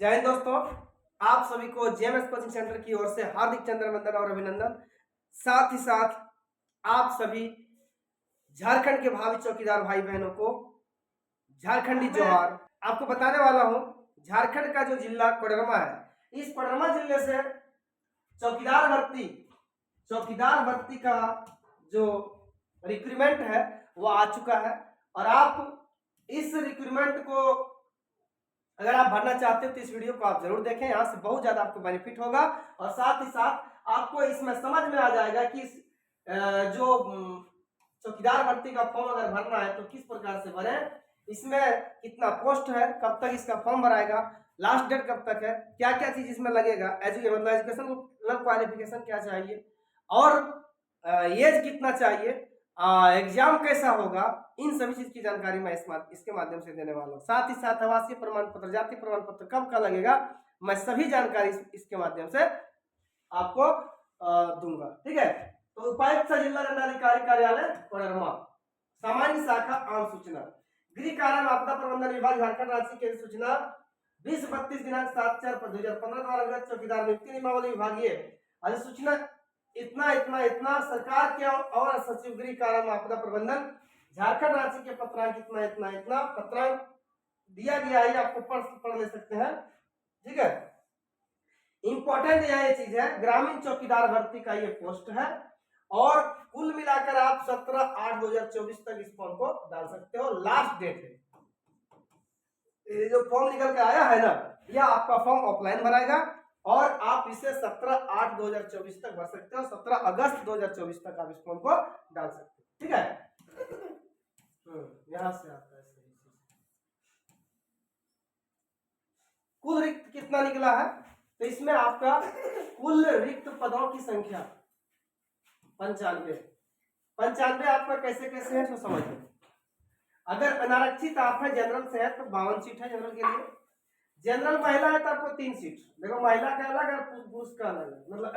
जय हिंद दोस्तों, आप सभी को जेएमएस कोचिंग सेंटर की ओर से हार्दिक चंद्रवंदन और अभिनंदन। साथ ही साथ आप सभी झारखंड के भावी चौकीदार भाई बहनों को झारखंडी जोहार। आपको बताने वाला हूं, झारखंड का जो जिला कोडरमा है, इस कोडरमा जिले से चौकीदार भर्ती का जो रिक्रूटमेंट है वो आ चुका है। और आप इस रिक्रूटमेंट को अगर आप भरना चाहते हो तो इस वीडियो को आप जरूर देखें, यहाँ से बहुत ज्यादा आपको बेनिफिट होगा। और साथ ही साथ आपको इसमें समझ में आ जाएगा कि जो चौकीदार भर्ती का फॉर्म अगर भरना है तो किस प्रकार से भरें, इसमें कितना पोस्ट है, कब तक इसका फॉर्म भराएगा, लास्ट डेट कब तक है, क्या क्या चीज इसमें लगेगा, मतलब एजुकेशन क्वालिफिकेशन क्या चाहिए और एज कितना चाहिए, एग्जाम कैसा होगा, इन सभी चीज की जानकारी मैं इसके माध्यम से देने वाला हूँ। साथ ही साथ आवासीय प्रमाण पत्र, जाति प्रमाण पत्र कब का लगेगा, मैं सभी जानकारी इसके माध्यम से आपको दूंगा। ठीक है, तो उपायुक्त जिला दंडाधिकारी कार्यालय कोडरमा, सामान्य शाखा आम सूचना, गृह कारा आपदा प्रबंधन विभाग, झारखंड राज्य की सूचना 20-32 दिनांक 7/4/2015 द्वारा निर्गत चौकीदार नियुक्ति नियमावली विभागीय अधिसूचना इतना सरकार के और सचिव गृह कारा आपदा प्रबंधन झारखंड राज्य के पत्रांक इतना पत्रांक दिया गया है, आपको पढ़ ले सकते हैं। ठीक है, इंपॉर्टेंट यहाँ ये चीज है, ग्रामीण चौकीदार भर्ती का ये पोस्ट है और कुल मिलाकर आप 17/8/2024 तक इस फॉर्म को डाल सकते हो। लास्ट डेट है, ये जो फॉर्म निकल के आया है ना, यह आपका फॉर्म ऑफलाइन भराएगा और आप इसे 17/8/2024 तक भर सकते हो। 17 अगस्त 2024 तक आप इस फॉर्म को डाल सकते हो। ठीक है, यहां से आता है कुल रिक्त कितना निकला है, तो इसमें आपका कुल रिक्त पदों की संख्या 95 आपका कैसे कैसे है तो समझिए। अगर अनारक्षित आप है, जनरल से है तो 52 सीट है जनरल के लिए। जनरल महिला है तो आपको 3 सीट, देखो महिला का अलग है, पुरुष का अलग, मतलब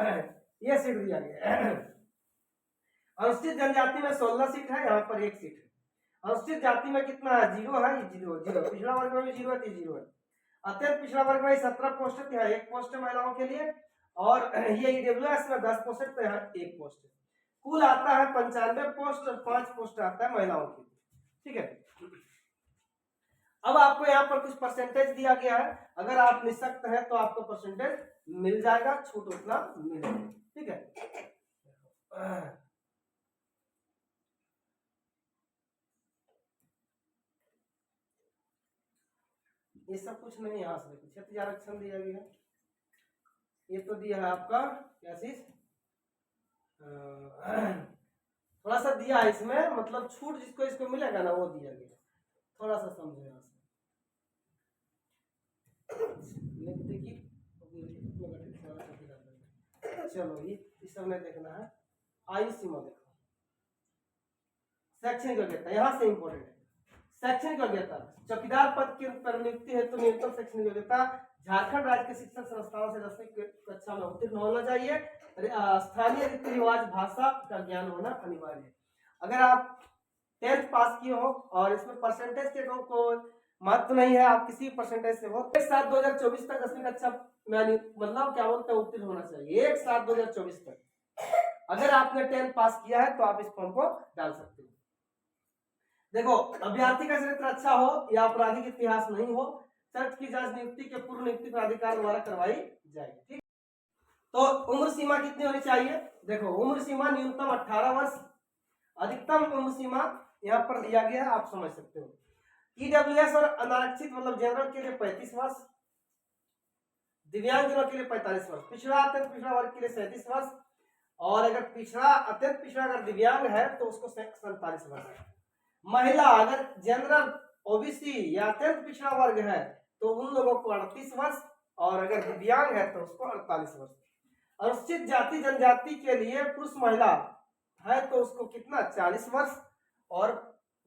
ये सीट दिया गया है। अनुसूचित जनजाति में 16 सीट है, यहाँ पर 1 सीट है। अनुसूचित जाति में कितना है, 0 है, 0। पिछड़ा वर्ग में भी 0 है, 0 है। अत्यंत पिछड़ा वर्ग में 17 पोस्ट है, 1 पोस्ट है महिलाओं के लिए। और ये ईडब्ल्यूएस में 10 पोस्ट है तो यहाँ 1 पोस्ट है। कुल आता है 95 पोस्ट और 5 पोस्ट आता है महिलाओं के लिए। ठीक है, अब आपको यहाँ पर कुछ परसेंटेज दिया गया है, अगर आप निःशक्त हैं तो आपको परसेंटेज मिल जाएगा, छूट उतना मिलेगा। ठीक है, ये सब कुछ नहीं, यहाँ से देखो क्षेत्रीय आरक्षण दिया गया है, ये तो दिया है आपका क्या चीज, थोड़ा सा दिया है इसमें, मतलब छूट जिसको इसको मिलेगा ना वो दिया गया, थोड़ा सा समझो यहाँ से। चलो ये इस समय देखना है, आयु सीमा देखो, शैक्षणिक योग्यता यहाँ से इंपॉर्टेंट है। शैक्षणिक योग्यता, चौकीदार पद की नियुक्ति हेतु न्यूनतम शैक्षणिक योग्यता झारखंड राज्य के शिक्षण संस्थानों से 10वीं कक्षा में उत्तीर्ण होना चाहिए। स्थानीय रीति रिवाज भाषा का ज्ञान होना अनिवार्य है। अगर आप 10th पास किए हो और इसमें परसेंटेज के को महत्व नहीं है, आप किसी परसेंटेज से हो, 1/7/2024 तक 10वीं कक्षा में मतलब क्या बोलते हैं उत्तीर्ण होना चाहिए, 1/7/2024 तक। अगर आपने 10th पास किया है तो आप इस फॉर्म को डाल सकते हो। देखो, अभ्यर्थी का चरित्र अच्छा हो या आपराधिक इतिहास नहीं हो, शर्त की जांच नियुक्ति के पूर्व नियुक्ति प्राधिकार द्वारा करवाई जाएगी। ठीक, तो उम्र सीमा कितनी होनी चाहिए, देखो उम्र सीमा न्यूनतम 18 वर्ष, अधिकतम उम्र सीमा यहाँ पर दिया गया है, आप समझ सकते हो। ईडब्ल्यूएस और अनारक्षित मतलब जनरल के लिए 35 वर्ष, दिव्यांगजनों के लिए 45 वर्ष, पिछड़ा अत्यंत पिछड़ा वर्ग के लिए 37 वर्ष, और अगर पिछड़ा अत्यंत पिछड़ा अगर दिव्यांग है तो उसको 47 वर्ष। महिला अगर जनरल ओबीसी या अत्यंत पिछड़ा वर्ग है तो उन लोगों को 38 वर्ष, और अगर दिव्यांग है तो उसको 48 वर्ष। अनुसूचित जाति जनजाति के लिए पुरुष महिला है तो उसको कितना 40 वर्ष, और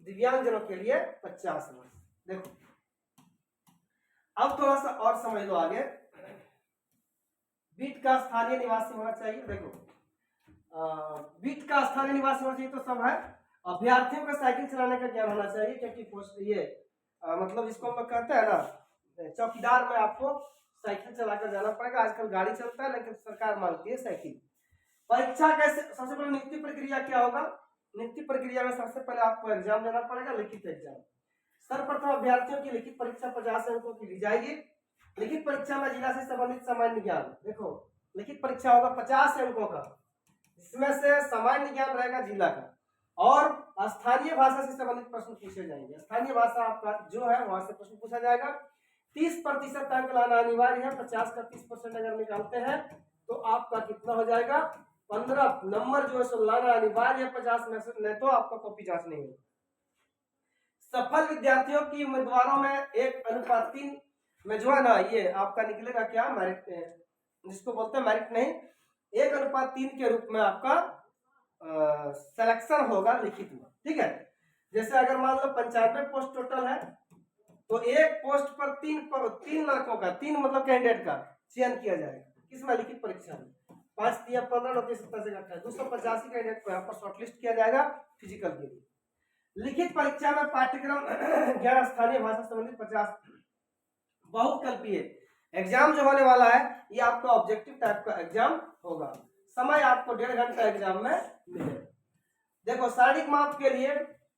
दिव्यांगजनों के लिए 50 वर्ष। देखो अब थोड़ा सा और समझ लो आगे, बीट का स्थानीय निवासी होना चाहिए। देखो बीट का स्थानीय निवासी होना चाहिए तो सब है। अभ्यर्थियों को साइकिल चलाने का ज्ञान होना चाहिए, क्योंकि पोस्ट ये मतलब इसको हम कहते हैं ना, चौकीदार में आपको साइकिल चलाकर जाना पड़ेगा। आजकल गाड़ी चलता है लेकिन सरकार मांगती है साइकिल। परीक्षा कैसे, सबसे पहले नियुक्ति प्रक्रिया क्या होगा? नियुक्ति प्रक्रिया में सबसे पहले आपको एग्जाम देना पड़ेगा, लिखित एग्जाम। सर्वप्रथम अभ्यर्थियों की लिखित परीक्षा 50 अंकों की ली जाएगी। लिखित परीक्षा में जिला से संबंधित सामान्य ज्ञान, देखो लिखित परीक्षा होगा 50 अंकों का, इसमें से सामान्य ज्ञान रहेगा जिला का, और स्थानीय भाषा से संबंधित प्रश्न पूछे जाएंगे। स्थानीय भाषा आपका जो है वहां से प्रश्न पूछा जाएगा। 30% अंक लाना अनिवार्य है। 50 का 30% अगर निकालते हैं तो आपका कितना हो जाएगा? 15 नंबर जो है सो लाना अनिवार्य है 50 में से, नहीं तो आपका कॉपी जांच नहीं होगी। सफल विद्यार्थियों की उम्मीदवारों में 1:3 में जो है ना ये आपका निकलेगा क्या? मेरिट, जिसको बोलते हैं मेरिट नहीं, 1:3 के रूप में आपका सिलेक्शन होगा लिखित में। ठीक है, जैसे अगर मान लो 95 पोस्ट टोटल है तो एक पोस्ट पर 3 लड़कों का, 3 मतलब कैंडिडेट का चयन किया जाएगा। किसमें? लिखित परीक्षा में। 5 दिया 15 29 27 28 285 कैंडिडेट को यहाँ पर शॉर्टलिस्ट किया जाएगा फिजिकल के लिए। लिखित परीक्षा में पाठ्यक्रम 11 स्थानीय भाषा संबंधित 50 बहुविकल्पीय एग्जाम जो होने वाला है ये आपका ऑब्जेक्टिव टाइप का एग्जाम होगा। समय आपको 1.5 घंटा एग्जाम में मिलेगा। देखो शारीरिक माप के लिए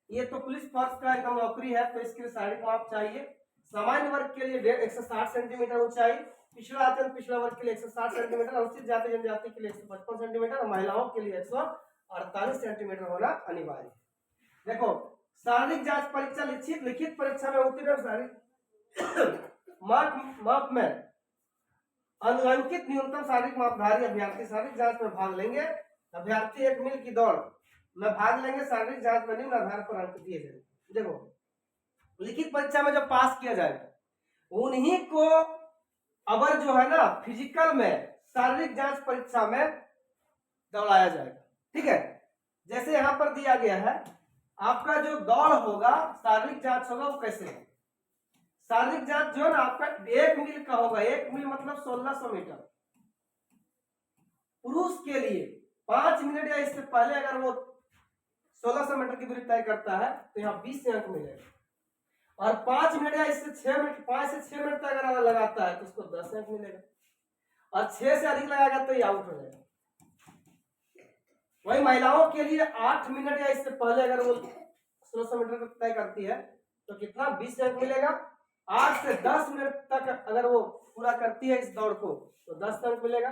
ये तो पुलिस फोर्स का एकदम नौकरी है तो इसके लिए शारीरिक माप चाहिए। सामान्य वर्ग के लिए 160 सेंटीमीटर ऊंचाई, पिछड़ा अत्यंत पिछड़ा वर्ग के लिए 160 सेंटीमीटर, अनुसूचित जाति जनजाति के लिए 155 सेंटीमीटर और महिलाओं के लिए 148 सेंटीमीटर होना अनिवार्य है। देखो शारीरिक जांच परीक्षा लिखित परीक्षा में उत्तीर्ण शारीरिक माप में अंकित न्यूनतम शारीरिक मापधारी अभ्यर्थी शारीरिक जांच में भाग लेंगे। अभ्यर्थी 1 मील की दौड़ में भाग लेंगे। शारीरिक जांच में निम्न आधार पर अंक दिए जाएंगे। देखो लिखित परीक्षा में जब पास किया जाएगा उन्हीं को अबर जो है ना फिजिकल में शारीरिक जांच परीक्षा में दौड़ाया जाएगा। ठीक है, जैसे यहाँ पर दिया गया है आपका जो दौड़ होगा शारीरिक जांच होगा वो कैसे है? शारीरिक जांच जो है ना आपका 1 मील का होगा। 1 मील मतलब 1600 मीटर। पुरुष के लिए 5 मिनट या इससे पहले अगर वो 1600 मीटर की दूरी तय करता है तो यहाँ 20 अंक मिलेगा, और 5 मिनट या इससे 6 मिनट 5 से 6 मिनट तक अगर लगाता है तो उसको 10 अंक मिलेगा, और 6 से अधिक लगाएगा तो ये आउट हो जाएगा। वही महिलाओं के लिए 8 मिनट या इससे पहले अगर वो 1600 मीटर तय करती है तो कितना? 20 अंक मिलेगा। 8 से 10 मिनट तक अगर वो पूरा करती है इस दौड़ को तो 10 अंक मिलेगा।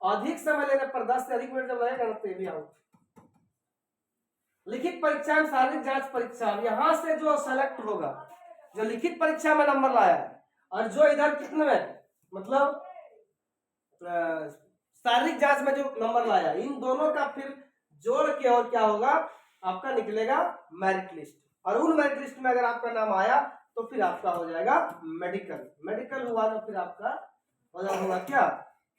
अधिक समय लेने पर 10 से अधिक मिनट जब लगेगा ना तो ये भी आउट। लिखित परीक्षा में शारीरिक जांच परीक्षा, यहां से जो सेलेक्ट होगा जो लिखित परीक्षा में नंबर लाया है और जो इधर कितने में मतलब शारीरिक जांच में जो नंबर लाया, इन दोनों का फिर जोड़ के और क्या होगा आपका निकलेगा मेरिट लिस्ट, और उन मेरिट लिस्ट में अगर आपका नाम आया तो फिर आपका हो जाएगा मेडिकल हुआ तो फिर आपका होगा क्या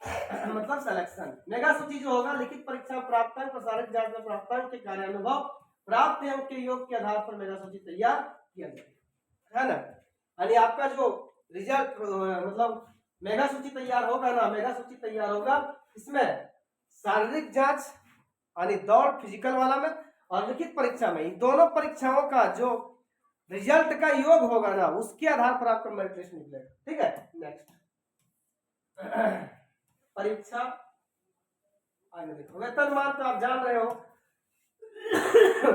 मतलब सिलेक्शन। मेगा सूची जो होगा लिखित परीक्षा प्राप्तांक और शारीरिक जांच में प्राप्तांक के कार्यानुभव प्राप्त अंक के योग के आधार पर मेगा सूची तैयार किया जाएगा, है ना। यानी आपका जो रिजल्ट मतलब मेगा सूची तैयार होगा ना, मेगा सूची तैयार होगा इसमें शारीरिक जांच यानी दौड़ फिजिकल वाला में और लिखित परीक्षा में, इन दोनों परीक्षाओं का जो रिजल्ट का योग होगा ना उसके आधार पर आपका मेरिट लिस्ट निकलेगा। ठीक है, नेक्स्ट परीक्षा आगे देखो। वेतनमान तो आप जान रहे हो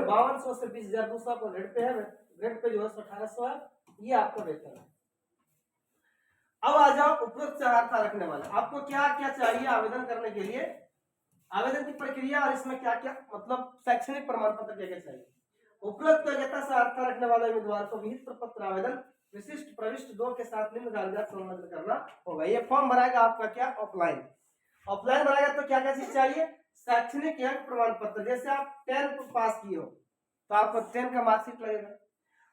5200 से 20,200 को ग्रेड पे है, ग्रेड पे जो है 1800 है, ये आपका वेतन है। अब आ जाओ उपरोक्त से अर्हता रखने वाला, आपको क्या क्या चाहिए आवेदन करने के लिए, आवेदन की प्रक्रिया और इसमें क्या क्या मतलब शैक्षणिक प्रमाण पत्र क्या क्या चाहिए। उपरोक्त योग्यता से अर्हता रखने वाले उम्मीदवार को विहित प्रपत्र आवेदन विशिष्ट प्रविष्ट 2 के साथ निम्न कागजात संलग्न करना होगा। ये फॉर्म भराएगा आपका क्या ऑफलाइन भराएगा तो क्या क्या चीज चाहिए, शैक्षणिक अंक प्रमाण पत्र, जैसे आप 10 पास किए हो तो आपको 10 का मार्कशीट लगेगा।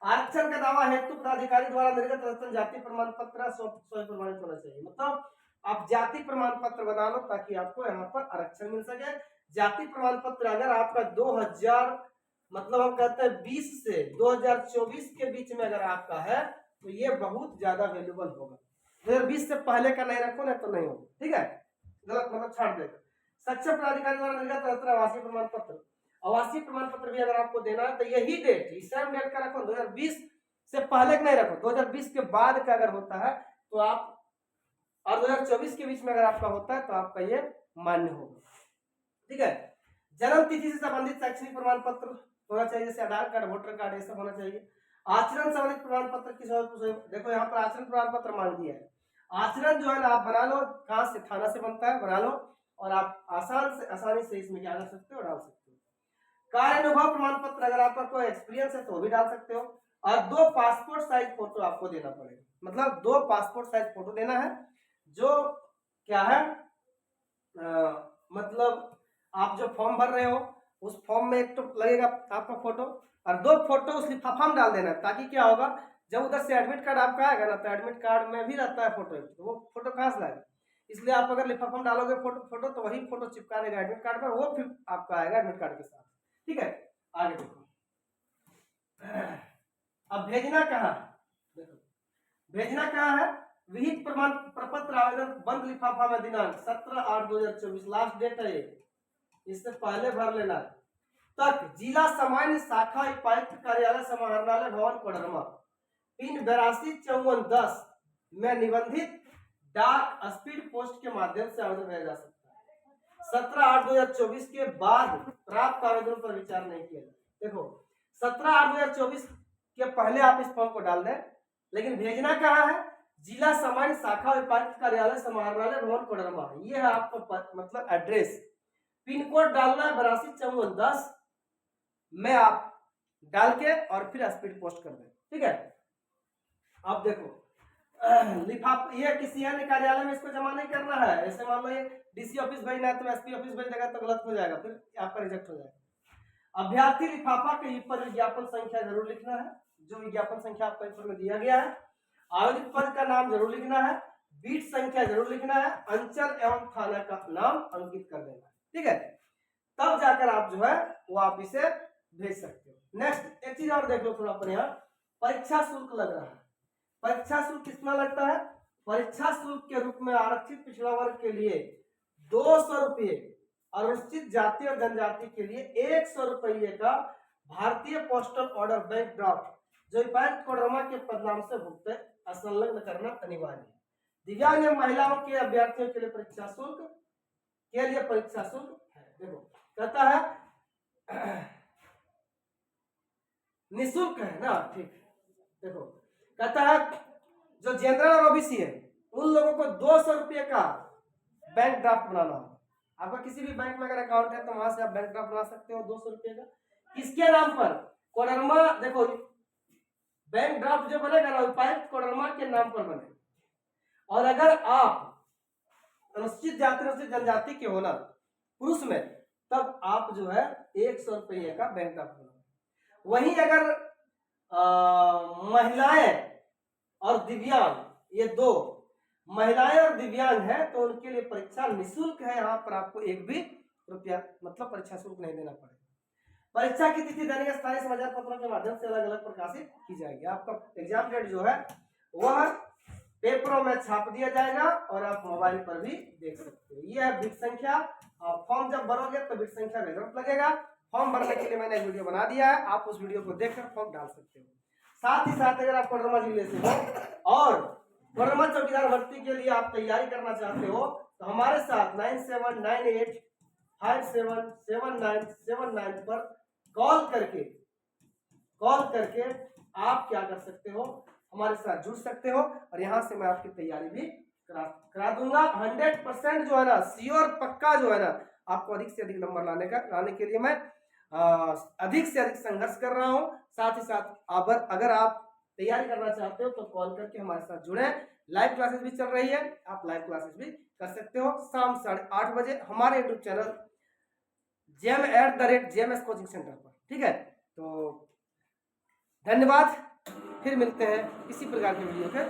आरक्षण का दावा हेतु पदाधिकारी द्वारा निर्गत रचन जाति प्रमाण पत्र प्रमाणित होना चाहिए, मतलब आप जाति प्रमाण पत्र बना लो ताकि आपको यहाँ पर आरक्षण मिल सके। जाति प्रमाण पत्र अगर आपका 2000 मतलब हम कहते हैं 20 से 2024 के बीच में अगर आपका है तो ये बहुत ज्यादा वैल्यूबल होगा। 2020 से पहले का नहीं रखो ना तो नहीं होगा। ठीक है, गलत मतलब छाड़ देगा। सक्षम पदाधिकारी द्वारा निर्गत रचन आवासीय प्रमाण पत्र, आवासीय प्रमाण पत्र भी अगर आपको देना है तो यही डेट सेम डेट का रखो, 2020 से पहले का नहीं रखो, 2020 के बाद का अगर होता है तो आप, और 2024 के बीच में अगर आपका होता है तो आपका ये मान्य होगा। ठीक है। जन्म तिथि से संबंधित शैक्षणिक प्रमाण पत्र होना चाहिए, जैसे आधार कार्ड, वोटर कार्ड, ये सब होना चाहिए। आचरण संबंधित प्रमाण पत्र किस, देखो यहाँ पर आचरण प्रमाण पत्र मांग दिया है। आचरण जो है ना आप बना लो, कहाँ से, थाना से बनता है, बना लो और आप आसानी से इसमें क्या कर सकते हो, डाल सकते हो। कार्य अनुभव प्रमाण पत्र, अगर आपका कोई एक्सपीरियंस है तो भी डाल सकते हो। और 2 पासपोर्ट साइज फोटो आपको देना पड़ेगा, मतलब 2 पासपोर्ट साइज फोटो देना है, जो क्या है मतलब आप जो फॉर्म भर रहे हो उस फॉर्म में एक तो लगेगा आपका फोटो, और 2 फोटो उस लिफाफा में डाल देना है, ताकि क्या होगा जब उधर से एडमिट कार्ड आपका आएगा ना, तो एडमिट कार्ड में भी रहता है फोटो, तो वो फोटो कहाँ से लाएगा, इसलिए आप अगर लिफाफा में डालोगे फोटो तो वही फोटो चिपका देगा एडमिट कार्ड पर, वो फिर आपका आएगा एडमिट कार्ड के साथ। ठीक है, आगे देखो। अब भेजना कहाँ, देखो भेजना कहाँ है, विहित प्रमाण प्रपत्र आवेदन बंद लिफाफा में दिनांक 17/8/2024 लास्ट डेट है, इससे पहले भर लेना तक जिला सामान्य शाखा उपायुक्त कार्यालय समाहरणालय भवन कोडरमा पिन 825410 में निबंधित डाक स्पीड पोस्ट के माध्यम से आवेदन भेजा जा सकता है। 17/8/2024 के बाद प्राप्त आवेदन पर विचार नहीं किया जाए। देखो 17/8/2024 के पहले आप इस फॉर्म को डाल दें, लेकिन भेजना कहाँ है, जिला सामान्य शाखा उपायुक्त कार्यालय समाहरणालय भवन कोडरमा, ये है आपका मतलब एड्रेस। पिन कोड डालना है 825410 में आप डाल के और फिर स्पीड पोस्ट कर दें। ठीक है, अब देखो लिफाफा ये किसी अन्य कार्यालय में इसको जमा नहीं करना है, ऐसे मान लो ये डीसी ऑफिस भेजना है तो एसपी ऑफिस भेज देगा तो गलत हो जाएगा, फिर आपका रिजेक्ट हो जाएगा। अभ्यर्थी लिफाफा के ऊपर विज्ञापन संख्या जरूर लिखना है, जो विज्ञापन संख्या आपको ऊपर में दिया गया है। आवेदित पद का नाम जरूर लिखना है, बीट संख्या जरूर लिखना है, अंचल एवं थाना का नाम अंकित कर देना है। ठीक है, तब जाकर आप जो है वो आप इसे भेज सकते हो। नेक्स्ट एक चीज और देख लो थोड़ा, पर यहाँ परीक्षा शुल्क लग रहा है। परीक्षा शुल्क कितना लगता है, परीक्षा शुल्क के रूप में आरक्षित पिछड़ा वर्ग के लिए 200 रुपये, अनुसूचित जाति और जनजाति के लिए 100 रुपये का भारतीय पोस्टल ऑर्डर बैंक ड्राफ्ट जो उपायुक्त कोडरमा के पदनाम से भुगते संलग्न करना अनिवार्य है। दिव्यांग महिलाओं के अभ्यर्थियों के लिए परीक्षा शुल्क है। देखो कहता है निःशुल्क है ना, ठीक। देखो कहता है जो जनरल और ओबीसी है उन लोगों को 200 रुपये का बैंक ड्राफ्ट बनाना होगा। आपका किसी भी बैंक में अगर अकाउंट है तो वहां से आप बैंक ड्राफ्ट बना सकते हो 200 रुपये का। किसके नाम पर, कोडरमा। देखो बैंक ड्राफ्ट जो बनेगा ना उपायुक्त कोडरमा के नाम पर बने, और अगर आप अनुसूचित जाति अनुसूचित जनजाति के हो ना पुरुष में, तब आप जो है 100 रुपये का बैंक ड्राफ्ट बनाओ। वहीं अगर महिलाएं और दिव्यांग, ये 2 महिलाएं और दिव्यांग है तो उनके लिए परीक्षा निःशुल्क है। यहाँ पर आपको 1 भी रुपया मतलब परीक्षा शुल्क नहीं देना पड़ेगा। परीक्षा की तिथि दैनिक स्थानीय समाचार पत्रों के माध्यम से अलग अलग प्रकाशित की जाएगी। आपका एग्जाम डेट जो है वह पेपरों में छाप दिया जाएगा और आप मोबाइल पर भी देख सकते हो। यह है बिट संख्या। फॉर्म जब भरोगे तो बिट संख्या का जरूरत लगेगा। फॉर्म भरने के लिए मैंने एक वीडियो बना दिया है, आप उस वीडियो को देखकर फॉर्म डाल सकते हो। साथ ही साथ अगर आप कोडरमा जिले से हो और कोडरमा चौकीदार भर्ती के लिए आप तैयारी करना चाहते हो तो हमारे साथ 9798577979 पर कॉल करके आप क्या कर सकते हो, हमारे साथ जुड़ सकते हो और यहाँ से मैं आपकी तैयारी भी करा दूंगा। 100% जो है ना, श्योर पक्का जो है ना, आपको अधिक से अधिक नंबर लाने के लिए मैं अधिक से अधिक संघर्ष कर रहा हूँ। साथ ही साथ अगर आप तैयारी करना चाहते हो तो कॉल करके हमारे साथ जुड़े। लाइव क्लासेस भी चल रही है, आप लाइव क्लासेस भी कर सकते हो शाम 8:30 बजे हमारे YouTube channel JMS coaching centre पर। ठीक है, तो धन्यवाद, फिर मिलते हैं इसी प्रकार के वीडियो के।